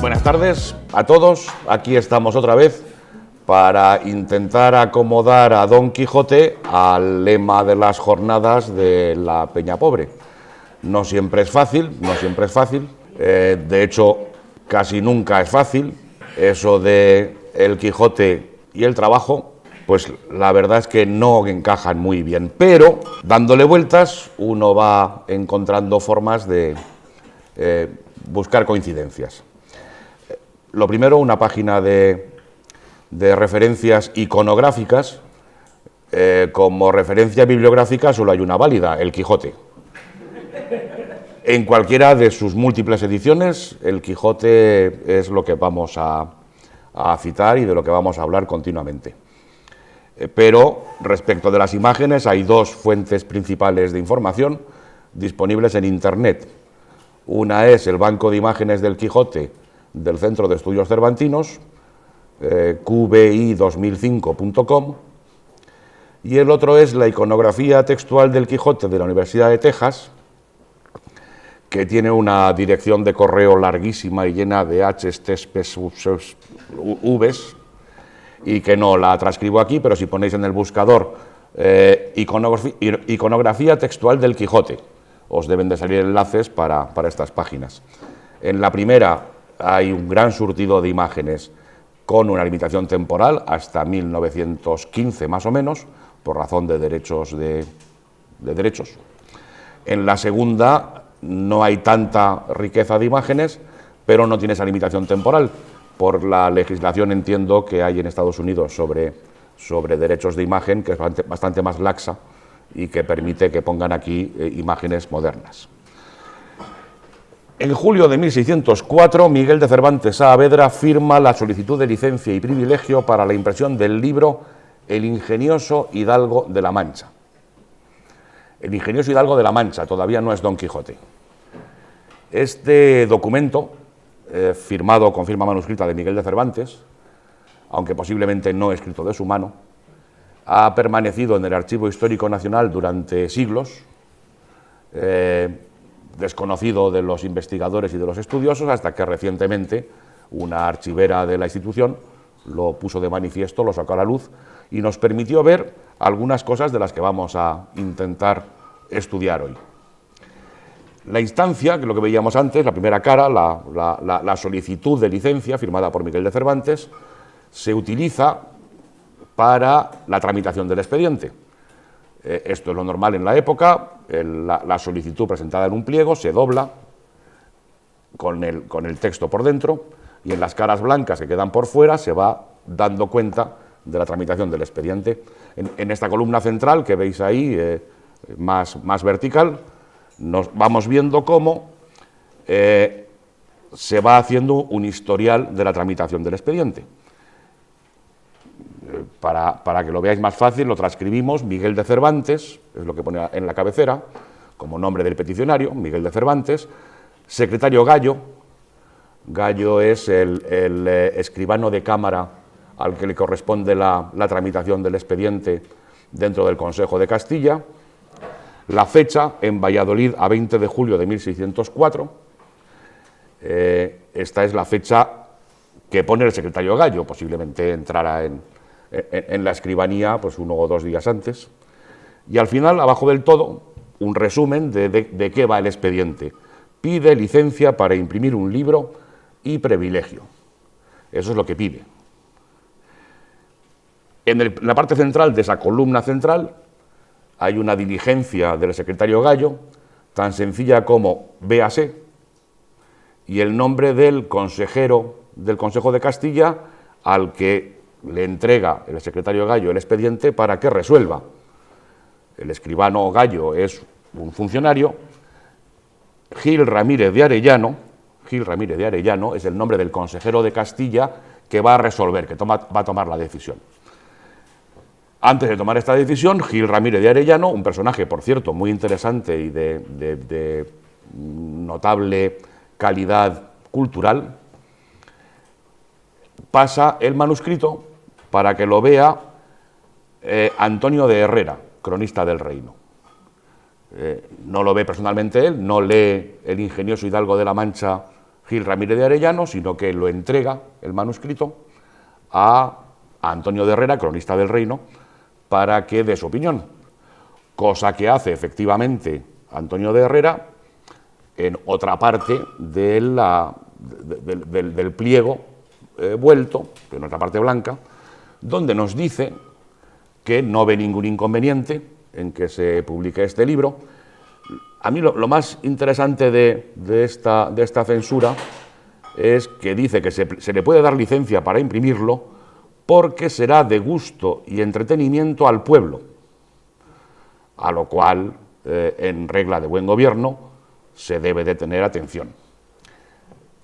Buenas tardes a todos, aquí estamos otra vez para intentar acomodar a Don Quijote al lema de las jornadas de la Peña Pobre. No siempre es fácil, de hecho casi nunca es fácil, eso de el Quijote y el trabajo, pues la verdad es que no encajan muy bien, pero dándole vueltas uno va encontrando formas de buscar coincidencias. Lo primero, una página de referencias iconográficas. Como referencia bibliográfica solo hay una válida, el Quijote. En cualquiera de sus múltiples ediciones, el Quijote es lo que vamos a citar y de lo que vamos a hablar continuamente. Pero respecto de las imágenes, hay dos fuentes principales de información disponibles en Internet. Una es el Banco de Imágenes del Quijote del Centro de Estudios Cervantinos, qbi2005.com, y el otro es la iconografía textual del Quijote de la Universidad de Texas, que tiene una dirección de correo larguísima y llena de h's, t's, p's, v's, y que no la transcribo aquí, pero si ponéis en el buscador iconografía textual del Quijote, os deben de salir enlaces para estas páginas. En la primera hay un gran surtido de imágenes con una limitación temporal hasta 1915 más o menos, por razón de derechos. En la segunda no hay tanta riqueza de imágenes, pero no tiene esa limitación temporal, por la legislación, entiendo, que hay en Estados Unidos sobre derechos de imagen, que es bastante más laxa y que permite que pongan aquí imágenes modernas. En julio de 1604, Miguel de Cervantes Saavedra firma la solicitud de licencia y privilegio para la impresión del libro El ingenioso Hidalgo de la Mancha. El ingenioso Hidalgo de la Mancha, todavía no es Don Quijote. Este documento, firmado con firma manuscrita de Miguel de Cervantes, aunque posiblemente no escrito de su mano, ha permanecido en el Archivo Histórico Nacional durante siglos, desconocido de los investigadores y de los estudiosos, hasta que recientemente una archivera de la institución lo puso de manifiesto, lo sacó a la luz y nos permitió ver algunas cosas de las que vamos a intentar estudiar hoy. La instancia, que es lo que veíamos antes, la primera cara, la solicitud de licencia firmada por Miguel de Cervantes, se utiliza para la tramitación del expediente. Esto es lo normal en la época, la solicitud presentada en un pliego se dobla con el texto por dentro y en las caras blancas que quedan por fuera se va dando cuenta de la tramitación del expediente. En esta columna central que veis ahí, más vertical, nos vamos viendo cómo se va haciendo un historial de la tramitación del expediente. Para que lo veáis más fácil, lo transcribimos: Miguel de Cervantes, es lo que pone en la cabecera, como nombre del peticionario, Miguel de Cervantes, secretario Gallo. Gallo es el escribano de cámara al que le corresponde la tramitación del expediente dentro del Consejo de Castilla. La fecha, en Valladolid, a 20 de julio de 1604. Esta es la fecha que pone el secretario Gallo, posiblemente entrara en la escribanía pues 1 o 2 días antes. Y al final, abajo del todo, un resumen de qué va el expediente. Pide licencia para imprimir un libro y privilegio. Eso es lo que pide. En la parte central de esa columna central hay una diligencia del secretario Gallo, tan sencilla como véase, y el nombre del consejero del Consejo de Castilla al que le entrega el secretario Gallo el expediente para que resuelva. El escribano Gallo es un funcionario, Gil Ramírez de Arellano, Gil Ramírez de Arellano es el nombre del consejero de Castilla que va a resolver, que va a tomar la decisión. Antes de tomar esta decisión, Gil Ramírez de Arellano, un personaje, por cierto, muy interesante y de notable calidad cultural, pasa el manuscrito para que lo vea Antonio de Herrera, cronista del reino. No lo ve personalmente él, no lee el ingenioso hidalgo de la Mancha Gil Ramírez de Arellano, sino que lo entrega el manuscrito a Antonio de Herrera, cronista del reino, para que dé su opinión, cosa que hace efectivamente Antonio de Herrera en otra parte del pliego vuelto, en otra parte blanca, donde nos dice que no ve ningún inconveniente en que se publique este libro. A mí lo más interesante de esta censura es que dice que se le puede dar licencia para imprimirlo porque será de gusto y entretenimiento al pueblo, a lo cual, en regla de buen gobierno, se debe de tener atención.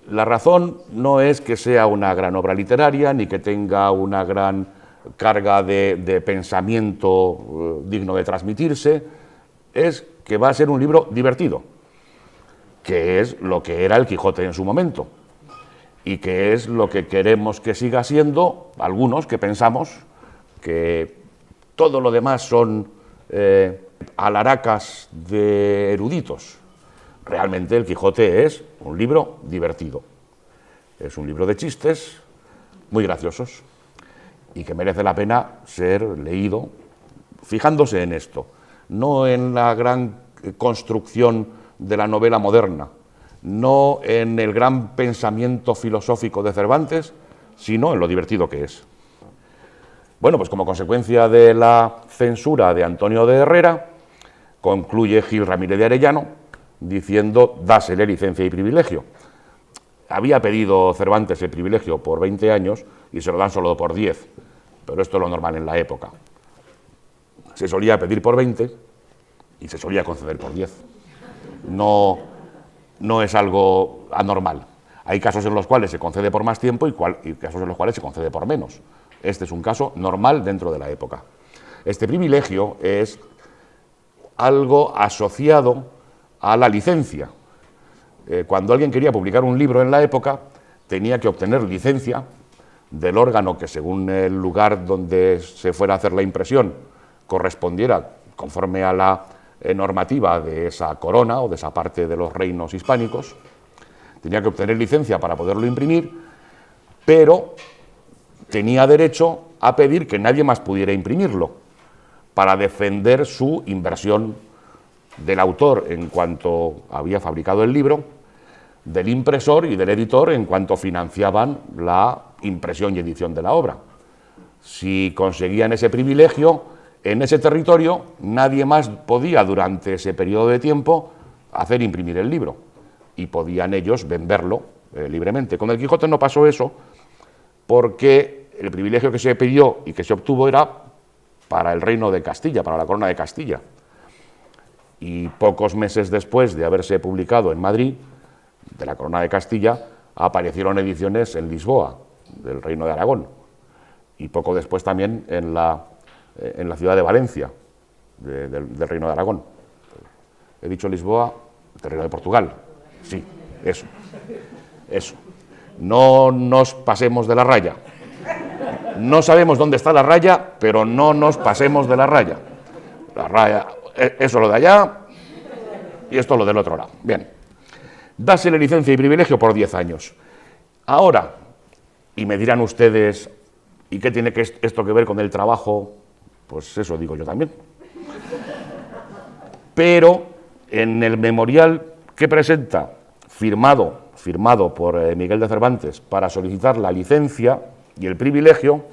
La razón no es que sea una gran obra literaria, ni que tenga una gran carga de pensamiento digno de transmitirse, es que va a ser un libro divertido, que es lo que era el Quijote en su momento, y que es lo que queremos que siga siendo algunos que pensamos que todo lo demás son alaracas de eruditos. Realmente el Quijote es un libro divertido, es un libro de chistes muy graciosos y que merece la pena ser leído fijándose en esto, no en la gran construcción de la novela moderna, no en el gran pensamiento filosófico de Cervantes, sino en lo divertido que es. Bueno, pues como consecuencia de la censura de Antonio de Herrera, concluye Gil Ramírez de Arellano diciendo: dásele licencia y privilegio. Había pedido Cervantes el privilegio por 20 años y se lo dan solo por 10, pero esto es lo normal en la época. Se solía pedir por 20 y se solía conceder por 10. No es algo anormal. Hay casos en los cuales se concede por más tiempo y casos en los cuales se concede por menos. Este es un caso normal dentro de la época. Este privilegio es algo asociado a la licencia. Cuando alguien quería publicar un libro en la época, tenía que obtener licencia del órgano que, según el lugar donde se fuera a hacer la impresión, correspondiera conforme a la normativa de esa corona o de esa parte de los reinos hispánicos. Tenía que obtener licencia para poderlo imprimir, pero tenía derecho a pedir que nadie más pudiera imprimirlo, para defender su inversión del autor en cuanto había fabricado el libro, del impresor y del editor en cuanto financiaban la impresión y edición de la obra. Si conseguían ese privilegio, en ese territorio nadie más podía durante ese periodo de tiempo hacer imprimir el libro y podían ellos venderlo libremente. Con el Quijote no pasó eso, porque el privilegio que se pidió y que se obtuvo era para el reino de Castilla, para la corona de Castilla. Y pocos meses después de haberse publicado en Madrid, de la corona de Castilla, aparecieron ediciones en Lisboa, del reino de Aragón, y poco después también en la ciudad de Valencia, del reino de Aragón. He dicho Lisboa, del reino de Portugal. Sí, eso. No nos pasemos de la raya. No sabemos dónde está la raya, pero no nos pasemos de la raya. La raya, eso lo de allá y esto lo del otro lado. Bien, dásele licencia y privilegio por 10 años. Ahora, y me dirán ustedes, ¿y qué tiene esto que ver con el trabajo? Pues eso digo yo también. Pero en el memorial que presenta, firmado por Miguel de Cervantes para solicitar la licencia y el privilegio,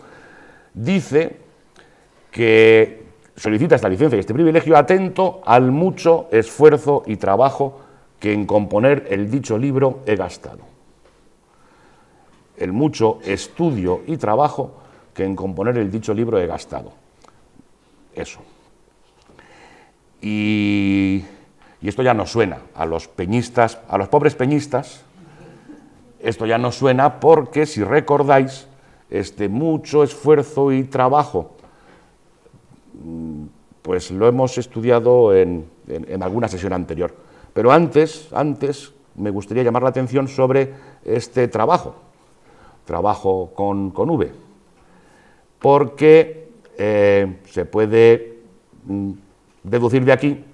dice que solicita esta licencia y este privilegio atento al mucho esfuerzo y trabajo que en componer el dicho libro he gastado. El mucho estudio y trabajo que en componer el dicho libro he gastado. Eso. Y esto ya nos suena a los peñistas, a los pobres peñistas Esto ya nos suena porque, si recordáis, este mucho esfuerzo y trabajo, pues lo hemos estudiado en alguna sesión anterior. Pero antes me gustaría llamar la atención sobre este trabajo con V, porque se puede deducir de aquí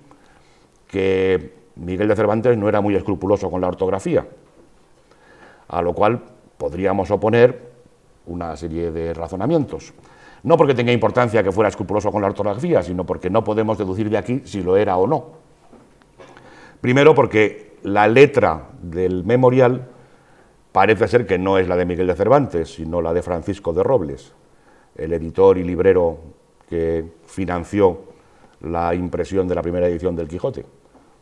que Miguel de Cervantes no era muy escrupuloso con la ortografía, a lo cual podríamos oponer una serie de razonamientos. No porque tenga importancia que fuera escrupuloso con la ortografía, sino porque no podemos deducir de aquí si lo era o no. Primero, porque la letra del memorial parece ser que no es la de Miguel de Cervantes, sino la de Francisco de Robles, el editor y librero que financió la impresión de la primera edición del Quijote,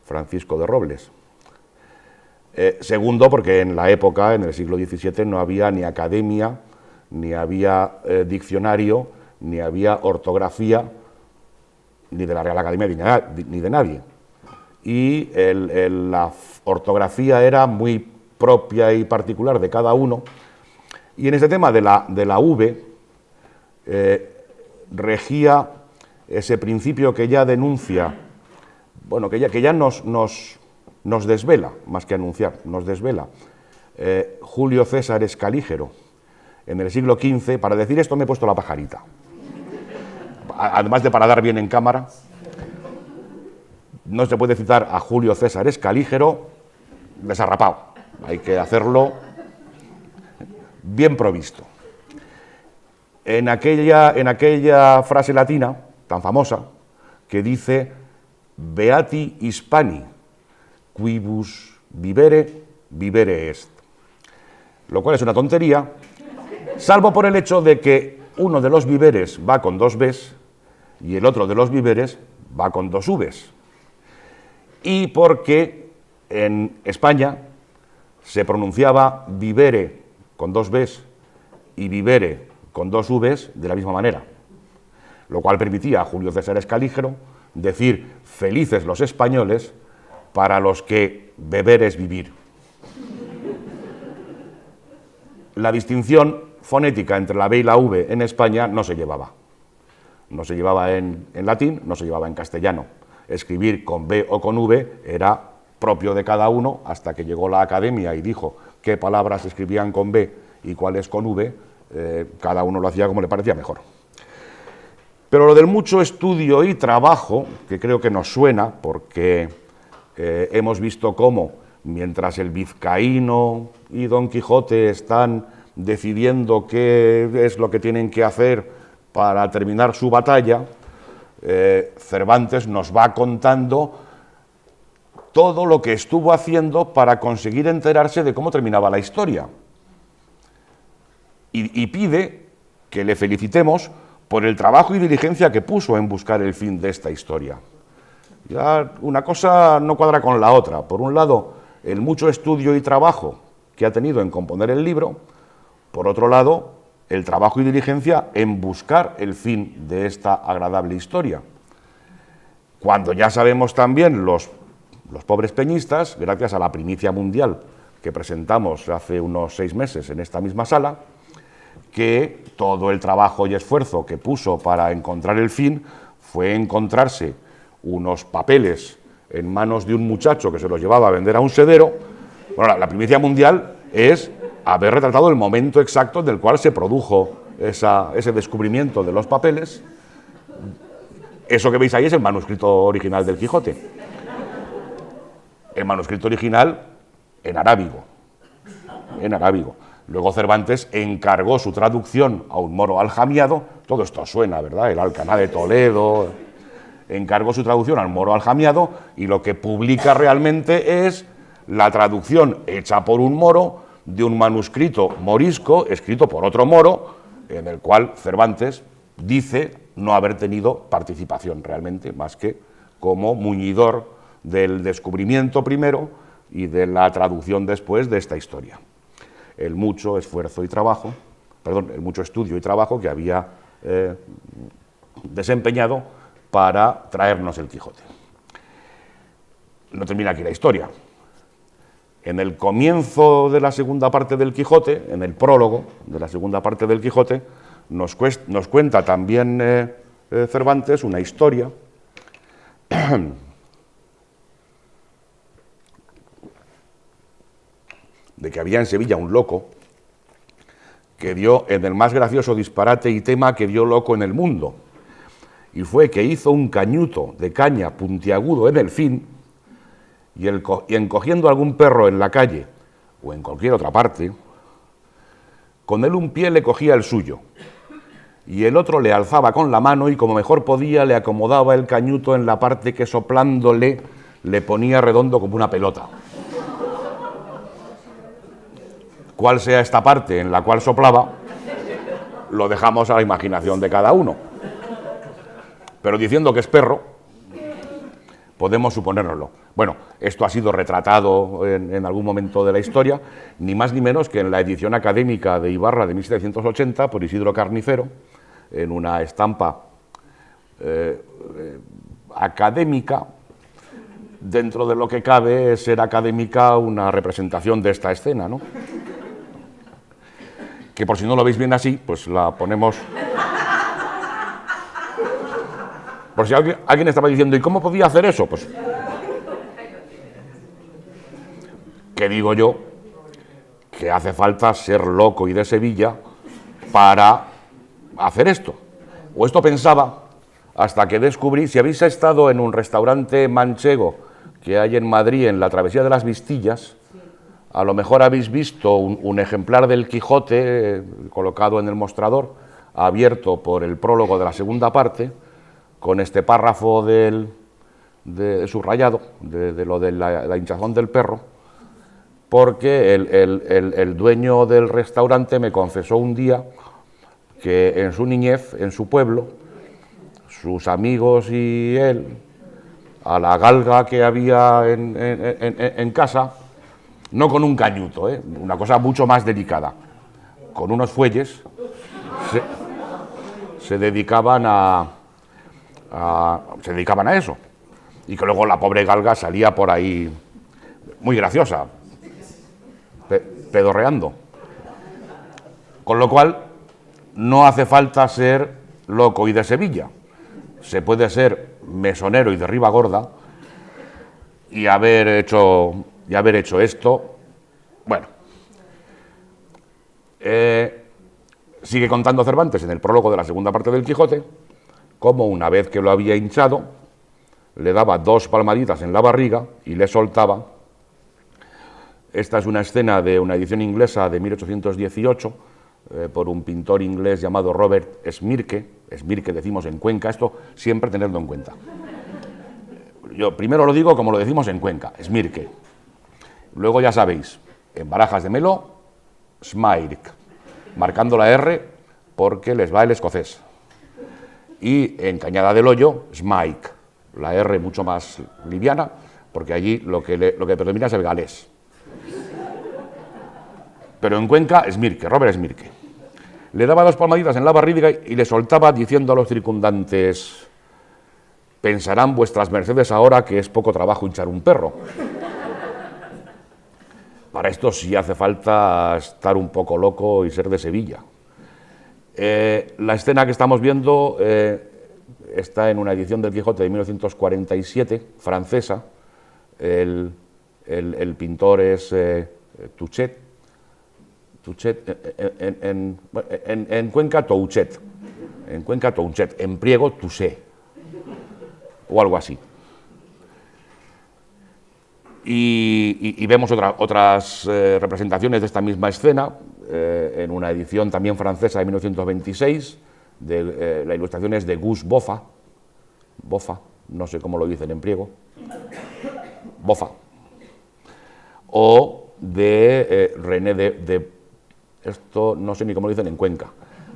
Francisco de Robles. Segundo, porque en la época, en el siglo XVII, no había ni academia, ni había diccionario, ni había ortografía, ni de la Real Academia ni de nadie. Y la ortografía era muy propia y particular de cada uno. Y en este tema de la V, regía ese principio que ya denuncia, bueno, que ya nos desvela, más que anunciar, nos desvela Julio César Escalígero en el siglo XV. Para decir esto me he puesto la pajarita, además de para dar bien en cámara. No se puede citar a Julio César Escalígero desarrapado, hay que hacerlo bien provisto. En aquella frase latina tan famosa que dice Beati Hispani, quibus vivere, vivere est, lo cual es una tontería, salvo por el hecho de que uno de los viveres va con dos Bs y el otro de los viveres va con dos Vs. Y porque en España se pronunciaba vivere con dos Bs y vivere con dos Vs de la misma manera, lo cual permitía a Julio César Escalígero decir felices los españoles para los que beber es vivir. La distinción fonética entre la B y la V en España no se llevaba. No se llevaba en latín, no se llevaba en castellano. Escribir con B o con V era propio de cada uno, hasta que llegó la academia y dijo qué palabras se escribían con B y cuáles con V. Cada uno lo hacía como le parecía mejor. Pero lo del mucho estudio y trabajo, que creo que nos suena, porque hemos visto cómo, mientras el vizcaíno y Don Quijote están decidiendo qué es lo que tienen que hacer para terminar su batalla, Cervantes nos va contando todo lo que estuvo haciendo para conseguir enterarse de cómo terminaba la historia. Y pide que le felicitemos por el trabajo y diligencia que puso en buscar el fin de esta historia. Ya una cosa no cuadra con la otra. Por un lado, el mucho estudio y trabajo que ha tenido en componer el libro. Por otro lado, el trabajo y diligencia en buscar el fin de esta agradable historia. Cuando ya sabemos también los pobres peñistas, gracias a la primicia mundial que presentamos hace unos 6 meses en esta misma sala, que todo el trabajo y esfuerzo que puso para encontrar el fin fue encontrarse unos papeles en manos de un muchacho que se los llevaba a vender a un sedero. Bueno, la primicia mundial es haber retratado el momento exacto del cual se produjo ese descubrimiento de los papeles. Eso que veis ahí es el manuscrito original del Quijote. El manuscrito original en arábigo. Luego Cervantes encargó su traducción a un moro aljamiado. Todo esto suena, ¿verdad? El Alcaná de Toledo. Encargó su traducción al moro aljamiado y lo que publica realmente es la traducción hecha por un moro de un manuscrito morisco escrito por otro moro, en el cual Cervantes dice no haber tenido participación realmente, más que como muñidor del descubrimiento primero y de la traducción después de esta historia. El mucho esfuerzo y trabajo, el mucho estudio y trabajo que había desempeñado para traernos el Quijote. No termina aquí la historia. En el comienzo de la segunda parte del Quijote, en el prólogo de la segunda parte del Quijote, nos cuenta también Cervantes una historia de que había en Sevilla un loco que dio en el más gracioso disparate y tema que dio loco en el mundo, y fue que hizo un cañuto de caña puntiagudo en el fin, y encogiendo a algún perro en la calle o en cualquier otra parte, con él un pie le cogía el suyo, y el otro le alzaba con la mano y como mejor podía le acomodaba el cañuto en la parte que soplándole le ponía redondo como una pelota. Cuál sea esta parte en la cual soplaba, lo dejamos a la imaginación de cada uno. Pero diciendo que es perro, podemos suponérnoslo. Bueno, esto ha sido retratado en algún momento de la historia, ni más ni menos que en la edición académica de Ibarra de 1780 por Isidro Carnicero, en una estampa académica. Dentro de lo que cabe ser académica una representación de esta escena, ¿no? Que por si no lo veis bien así, pues la ponemos. Por si alguien estaba diciendo, ¿y cómo podía hacer eso? Pues, ¿qué digo yo? Que hace falta ser loco y de Sevilla para hacer esto. O esto pensaba hasta que descubrí, si habéis estado en un restaurante manchego que hay en Madrid, en la Travesía de las Vistillas, a lo mejor habéis visto un ejemplar del Quijote colocado en el mostrador, abierto por el prólogo de la segunda parte, con este párrafo subrayado, de lo de la hinchazón del perro, porque el dueño del restaurante me confesó un día que en su niñez, en su pueblo, sus amigos y él, a la galga que había en casa, no con un cañuto, una cosa mucho más delicada, con unos fuelles, se dedicaban a eso, y que luego la pobre galga salía por ahí muy graciosa, pedorreando. Con lo cual, no hace falta ser loco y de Sevilla. Se puede ser mesonero y de Ribagorda y haber hecho esto. Bueno, sigue contando Cervantes en el prólogo de la segunda parte del Quijote cómo una vez que lo había hinchado le daba 2 palmaditas en la barriga y le soltaba. Esta es una escena de una edición inglesa de 1818 por un pintor inglés llamado Robert Smirke. Smirke decimos en Cuenca, esto siempre tenedlo en cuenta. Yo primero lo digo como lo decimos en Cuenca, Smirke. Luego ya sabéis, en Barajas de Melo, Smirke, marcando la R porque les va el escocés. Y en Cañada del Hoyo, Smike, la R mucho más liviana, porque allí lo que predomina es el galés. Pero en Cuenca, Smirke, Robert Smirke. Le daba 2 palmaditas en la barriga y le soltaba diciendo a los circundantes: pensarán vuestras mercedes ahora que es poco trabajo hinchar un perro. Para esto sí hace falta estar un poco loco y ser de Sevilla. La escena que estamos viendo está en una edición del Quijote de 1947, francesa. El pintor es Touchet, en Cuenca Touchet, en priego Touchet, o algo así. Y vemos otras representaciones de esta misma escena en una edición también francesa de 1926, la ilustración es de Gus Boffa, no sé cómo lo dicen en priego, Boffa, o de René de esto no sé ni cómo lo dicen en Cuenca,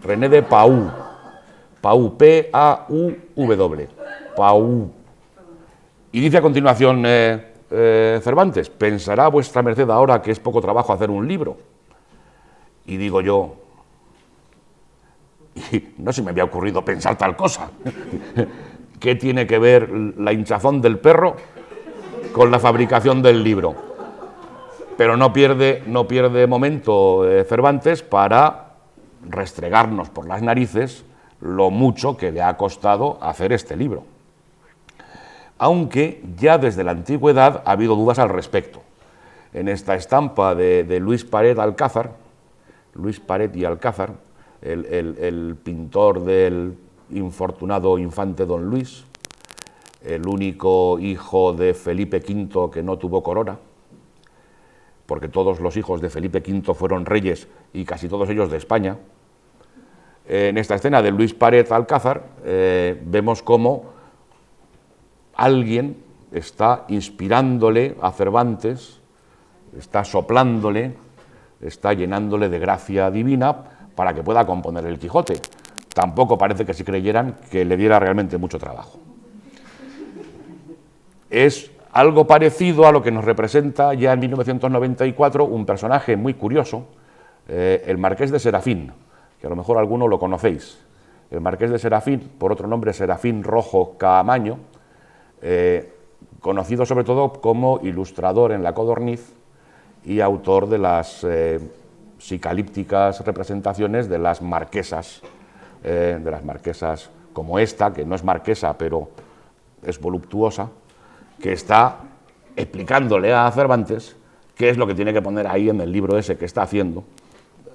René de Paú, P-A-U-W, Paú. Y dice a continuación Cervantes: pensará vuestra merced ahora que es poco trabajo hacer un libro. Y digo yo, y no se me había ocurrido pensar tal cosa. ¿Qué tiene que ver la hinchazón del perro con la fabricación del libro? Pero no pierde momento Cervantes para restregarnos por las narices lo mucho que le ha costado hacer este libro. Aunque ya desde la antigüedad ha habido dudas al respecto. En esta estampa de Luis Paret y Alcázar, el pintor del infortunado infante Don Luis, el único hijo de Felipe V que no tuvo corona, porque todos los hijos de Felipe V fueron reyes y casi todos ellos de España. En esta escena de Luis Paret Alcázar vemos cómo alguien está inspirándole a Cervantes, está soplándole, está llenándole de gracia divina para que pueda componer el Quijote. Tampoco parece que se creyeran que le diera realmente mucho trabajo. Es algo parecido a lo que nos representa ya en 1994 un personaje muy curioso, el Marqués de Serafín, que a lo mejor alguno lo conocéis. El Marqués de Serafín, por otro nombre Serafín Rojo Caamaño, conocido sobre todo como ilustrador en La Codorniz y autor de las psicalípticas representaciones de las marquesas como esta, que no es marquesa, pero es voluptuosa, que está explicándole a Cervantes qué es lo que tiene que poner ahí en el libro ese que está haciendo.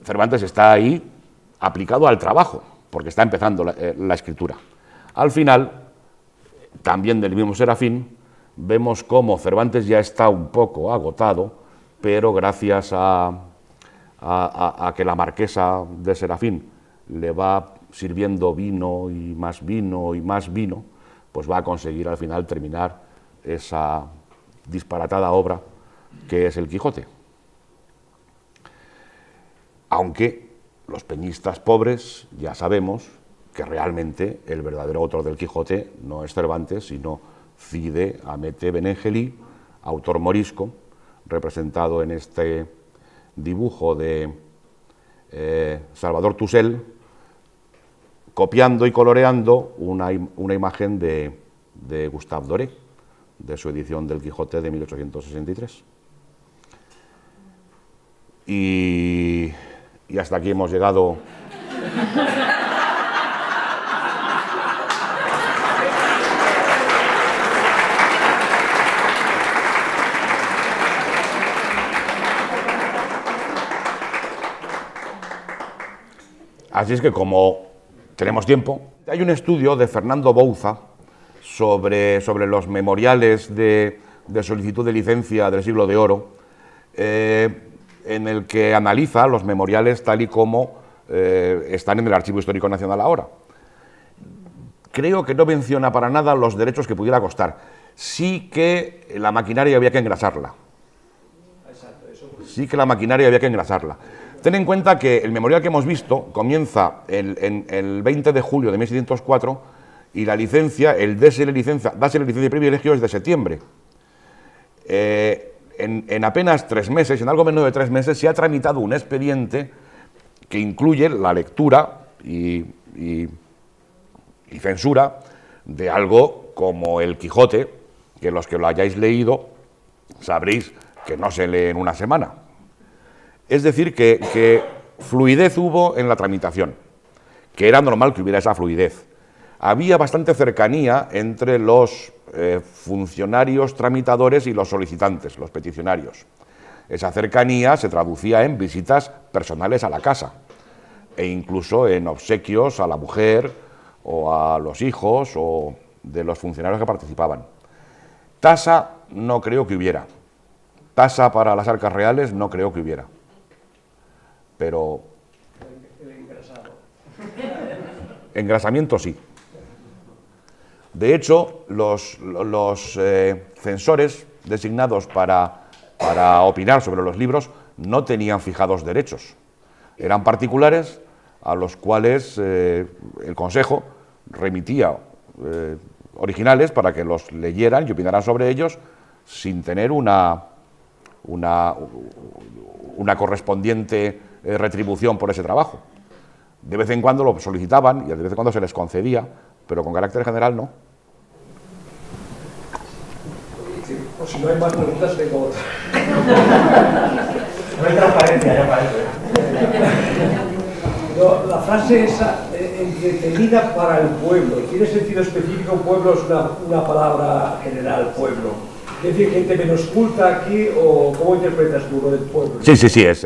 Cervantes está ahí aplicado al trabajo, porque está empezando la escritura. Al final, también del mismo Serafín, vemos cómo Cervantes ya está un poco agotado, pero gracias a que la marquesa de Serafín le va sirviendo vino y más vino y más vino, pues va a conseguir al final terminar esa disparatada obra que es el Quijote. Aunque los peñistas pobres ya sabemos que realmente el verdadero autor del Quijote no es Cervantes, sino Cide Hamete Benengeli, autor morisco, representado en este dibujo de Salvador Tusell, copiando y coloreando una imagen de Gustave Doré, de su edición del Quijote de 1863. Y hasta aquí hemos llegado. Así es que, como tenemos tiempo, hay un estudio de Fernando Bouza sobre los memoriales de solicitud de licencia del Siglo de Oro, en el que analiza los memoriales tal y como están en el Archivo Histórico Nacional ahora. Creo que no menciona para nada los derechos que pudiera costar. Sí que la maquinaria había que engrasarla. Sí que la maquinaria había que engrasarla. Ten en cuenta que el memorial que hemos visto comienza el 20 de julio de 1604 y la licencia, el dásele licencia y privilegio es de septiembre. En apenas 3 meses, en algo menos de 3 meses, se ha tramitado un expediente que incluye la lectura y censura de algo como el Quijote, que los que lo hayáis leído sabréis que no se lee en una semana. Es decir, que fluidez hubo en la tramitación, que era normal que hubiera esa fluidez. Había bastante cercanía entre los funcionarios tramitadores y los solicitantes, los peticionarios. Esa cercanía se traducía en visitas personales a la casa e incluso en obsequios a la mujer o a los hijos o de los funcionarios que participaban. Tasa no creo que hubiera. Tasa para las arcas reales no creo que hubiera. Pero engrasamiento sí. De hecho, los censores designados para opinar sobre los libros no tenían fijados derechos. Eran particulares a los cuales el Consejo remitía originales para que los leyeran y opinaran sobre ellos sin tener una correspondiente retribución por ese trabajo. De vez en cuando lo solicitaban y de vez en cuando se les concedía, pero con carácter general no. Sí, o si no hay más preguntas, tengo otra. hay transparencia, ya parece. No, la frase esa, entretenida para el pueblo, ¿tiene sentido específico? Pueblo es una palabra general, pueblo. ¿Es decir, gente menos culta aquí o cómo interpretas tú lo del pueblo? Sí, sí, sí, es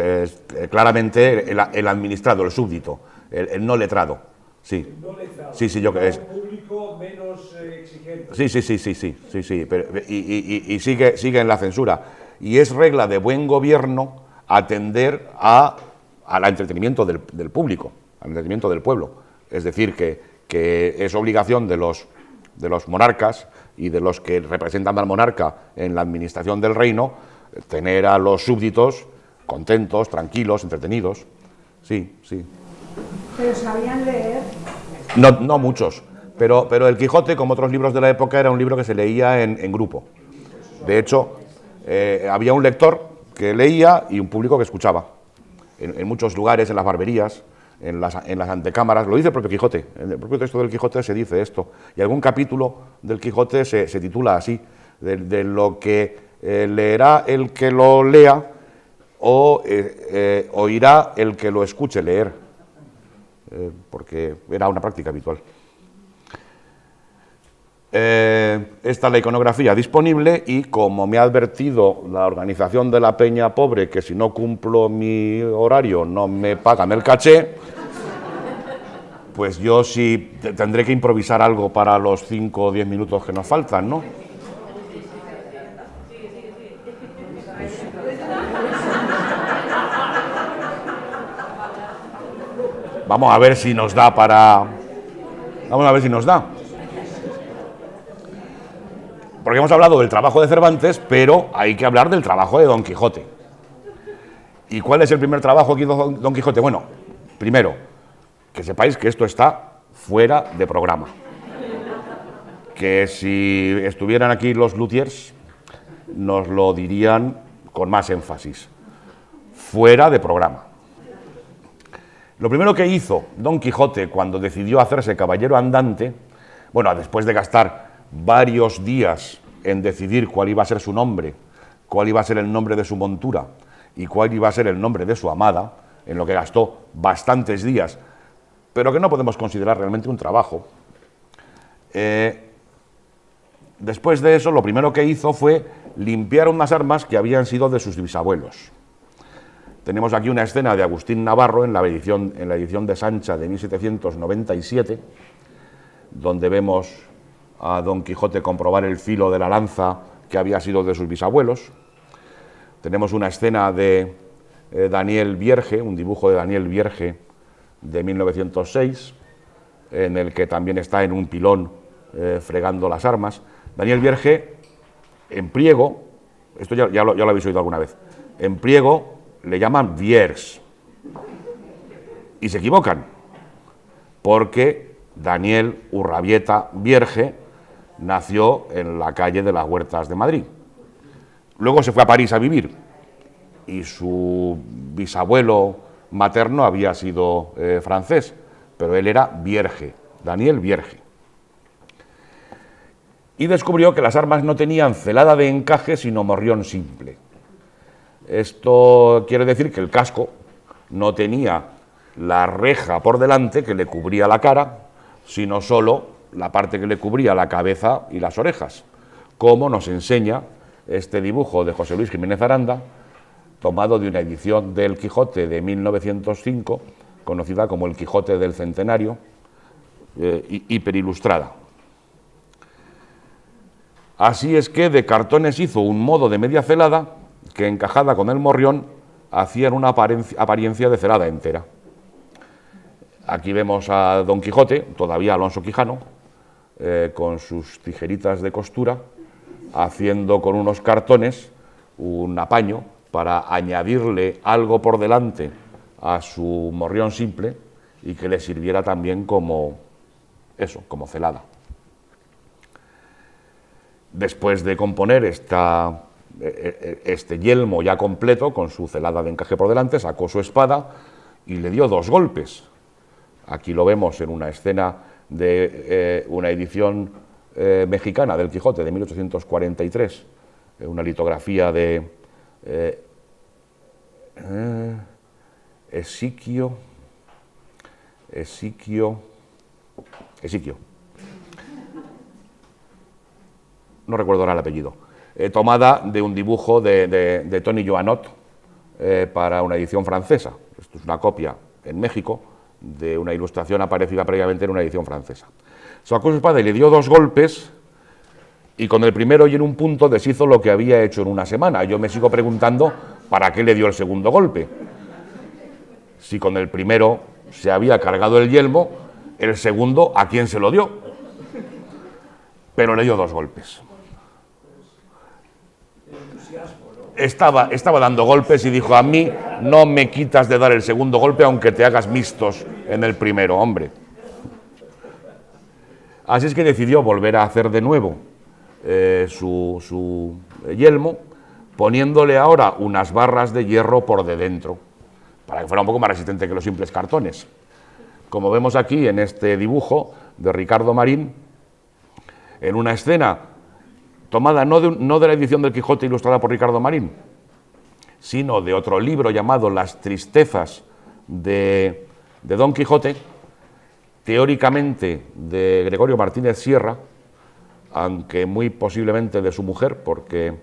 claramente el administrado, el súbdito, el no letrado. Sí. El no letrado. Sí, sí, yo que es. Un público menos exigente. Sí, sí, sí, sí, sí, sí, sí, y sigue en la censura. Y es regla de buen gobierno atender al entretenimiento del público, al entretenimiento del pueblo. Es decir, que es obligación de los monarcas y de los que representan al monarca en la administración del reino tener a los súbditos contentos, tranquilos, entretenidos. Sí, sí. ¿Pero sabían leer? No muchos, pero el Quijote, como otros libros de la época, era un libro que se leía en grupo. De hecho, había un lector que leía y un público que escuchaba. En muchos lugares, en las barberías, en las antecámaras, lo dice el propio Quijote. En el propio texto del Quijote se dice esto. Y algún capítulo del Quijote se titula así, de lo que leerá el que lo lea o oirá el que lo escuche leer, porque era una práctica habitual. Esta es la iconografía disponible y, como me ha advertido la organización de la Peña Pobre, que si no cumplo mi horario no me pagan el caché, pues yo sí tendré que improvisar algo para los 5 o 10 minutos que nos faltan, ¿no? Vamos a ver si nos da para... Vamos a ver si nos da. Porque hemos hablado del trabajo de Cervantes, pero hay que hablar del trabajo de Don Quijote. ¿Y cuál es el primer trabajo que hizo Don Quijote? Bueno, primero, que sepáis que esto está fuera de programa. Que si estuvieran aquí los luthiers, nos lo dirían con más énfasis. Fuera de programa. Lo primero que hizo Don Quijote cuando decidió hacerse caballero andante, bueno, después de gastar varios días en decidir cuál iba a ser su nombre, cuál iba a ser el nombre de su montura y cuál iba a ser el nombre de su amada, en lo que gastó bastantes días, pero que no podemos considerar realmente un trabajo. Después de eso, lo primero que hizo fue limpiar unas armas que habían sido de sus bisabuelos. Tenemos aquí una escena de Agustín Navarro en la edición de Sancha de 1797, donde vemos a Don Quijote comprobar el filo de la lanza que había sido de sus bisabuelos. Tenemos una escena de Daniel Vierge, un dibujo de Daniel Vierge de 1906, en el que también está en un pilón fregando las armas. Daniel Vierge, en priego, esto ya lo habéis oído alguna vez, en priego le llaman Viers, y se equivocan, porque Daniel Urrabieta Vierge nació en la calle de las Huertas de Madrid. Luego se fue a París a vivir y su bisabuelo materno había sido francés, pero él era Vierge, Daniel Vierge. Y descubrió que las armas no tenían celada de encaje, sino morrión simple. Esto quiere decir que el casco no tenía la reja por delante que le cubría la cara, sino solo la parte que le cubría la cabeza y las orejas, como nos enseña este dibujo de José Luis Jiménez Aranda, tomado de una edición del Quijote de 1905, conocida como El Quijote del Centenario, hiperilustrada. Así es que de cartones hizo un modo de media celada que, encajada con el morrión, hacían una apariencia de celada entera. Aquí vemos a Don Quijote, todavía Alonso Quijano, con sus tijeritas de costura, haciendo con unos cartones un apaño para añadirle algo por delante a su morrión simple y que le sirviera también como eso, como celada. Después de componer este yelmo ya completo, con su celada de encaje por delante, sacó su espada y le dio 2 golpes. Aquí lo vemos en una escena de una edición mexicana del Quijote de 1843, una litografía de Esiquio. No recuerdo ahora el apellido. Tomada de un dibujo de Tony Joannot para una edición francesa. Esto es una copia en México de una ilustración aparecida previamente en una edición francesa. Sacó su espada y le dio 2 golpes, y con el primero y en un punto deshizo lo que había hecho en una semana. Yo me sigo preguntando para qué le dio el segundo golpe. Si con el primero se había cargado el yelmo, el segundo, ¿a quién se lo dio? Pero le dio 2 golpes. Estaba dando golpes y dijo: a mí no me quitas de dar el segundo golpe aunque te hagas mixtos en el primero, hombre. Así es que decidió volver a hacer de nuevo su yelmo, poniéndole ahora unas barras de hierro por de dentro, para que fuera un poco más resistente que los simples cartones. Como vemos aquí en este dibujo de Ricardo Marín, en una escena tomada no de la edición del Quijote ilustrada por Ricardo Marín, sino de otro libro llamado Las tristezas de Don Quijote, teóricamente de Gregorio Martínez Sierra, aunque muy posiblemente de su mujer, porque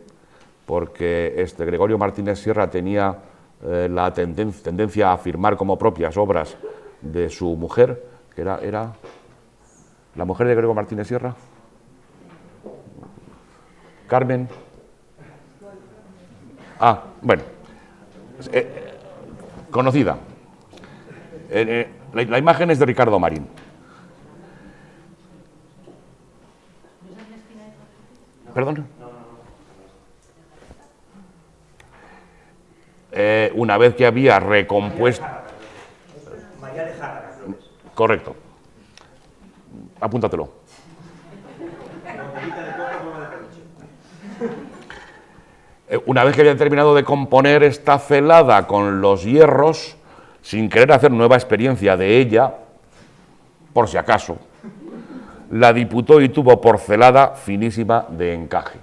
Gregorio Martínez Sierra tenía la tendencia a firmar como propias obras de su mujer, que era la mujer de Gregorio Martínez Sierra, Carmen. Bueno, conocida. La imagen es de Ricardo Marín. ¿Perdón? Una vez que había recompuesto... María de Jara. Correcto. Apúntatelo. Una vez que había terminado de componer esta celada con los hierros, sin querer hacer nueva experiencia de ella, por si acaso, la diputó y tuvo porcelada finísima de encaje.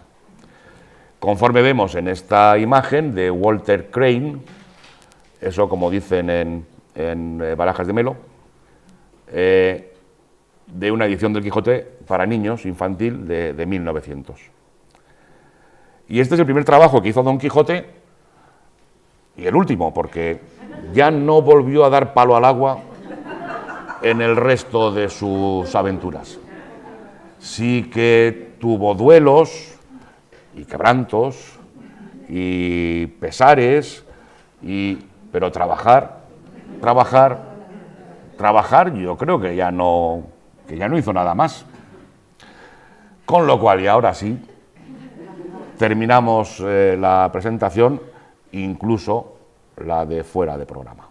Conforme vemos en esta imagen de Walter Crane, eso como dicen en Barajas de Melo, de una edición del Quijote para niños, infantil, de 1900. Y este es el primer trabajo que hizo Don Quijote, y el último, porque ya no volvió a dar palo al agua en el resto de sus aventuras. Sí que tuvo duelos y quebrantos y pesares, pero trabajar, yo creo que ya no hizo nada más. Con lo cual, y ahora sí, terminamos la presentación, incluso la de fuera de programa.